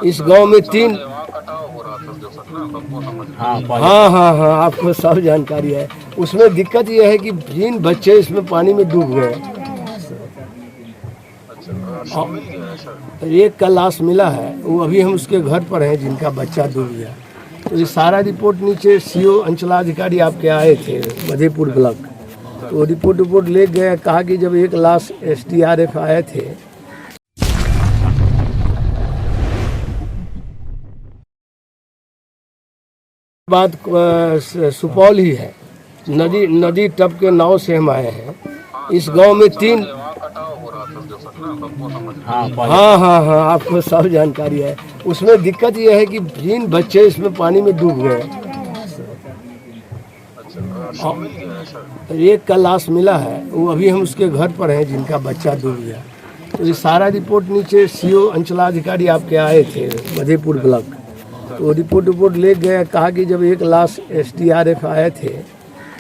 इस गांव में 3। हाँ हाँ हाँ, आपको सब जानकारी है। उसमें दिक्कत यह है कि 3 बच्चे इसमें पानी में डूब गए। एक का लाश मिला है, वो अभी हम उसके घर पर हैं जिनका बच्चा डूब गया। तो ये सारा रिपोर्ट नीचे सीओ अंचलाधिकारी आपके आए थे मधेपुर ब्लॉक, तो रिपोर्ट ले गए। कहा कि जब एक लाश SDRF आए थे, बात सुपौल ही है। नदी टप के नाव से हम आए हैं। इस गांव में 3। हाँ हाँ हाँ, आपको सब जानकारी है। उसमें दिक्कत यह है कि 3 बच्चे इसमें पानी में डूब गए। एक का लाश मिला है, वो अभी हम उसके घर पर हैं जिनका बच्चा डूब गया। तो ये सारा रिपोर्ट नीचे सीओ अंचलाधिकारी आपके आए थे मधेपुर ब्लॉक, तो रिपोर्ट ले गए। कहा कि जब एक लाश SDRF आए थे,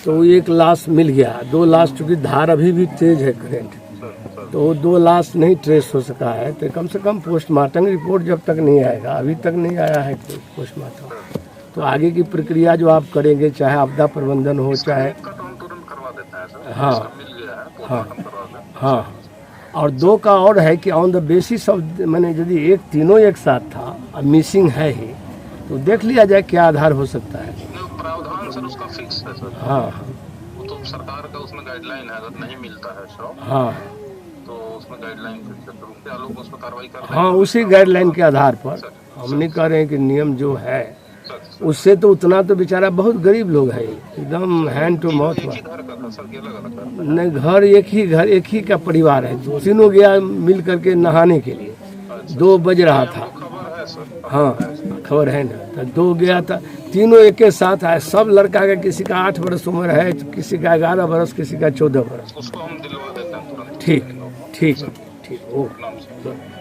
तो एक लाश मिल गया। 2 लाश, चूँकि धार अभी भी तेज है करंट, तो 2 लाश नहीं ट्रेस हो सका है। तो कम से कम पोस्टमार्टम रिपोर्ट जब तक नहीं आएगा, अभी तक नहीं आया है पोस्टमार्टम, तो आगे की प्रक्रिया जो आप करेंगे, चाहे आपदा प्रबंधन हो, चाहे हाँ हाँ हाँ। और 2 का और है कि ऑन द बेसिस ऑफ, मैंने यदि एक तीनों एक साथ था, अब मिसिंग है ही, तो देख लिया जाए क्या आधार हो सकता है। प्रावधान सर उसका फिक्स है सर। हाँ वो तो सरकार का उसमें गाइडलाइन है, अगर नहीं मिलता है शव हाँ तो उसमें गाइडलाइन फिक्स है, तो उसके आलोक उस पर कार्रवाई कर हाँ, उसी गाइडलाइन के आधार पर हम नहीं कह रहे हैं कि नियम जो है उससे तो उतना तो बेचारा बहुत गरीब लोग है, एकदम हैंड टू माउथ। नहीं, घर एक ही का परिवार है। तीनों गया मिल करके नहाने के लिए, 2 बज रहा था। हाँ खबर है ना, तो 2 गया था, तीनों एक के साथ आए। सब लड़का का किसी का 8 बरस उम्र है, किसी का 11 बरस, किसी का 14 बरस। उसको हम दिलवा देते हैं तुरंत। ठीक ठीक ठीक, ओके।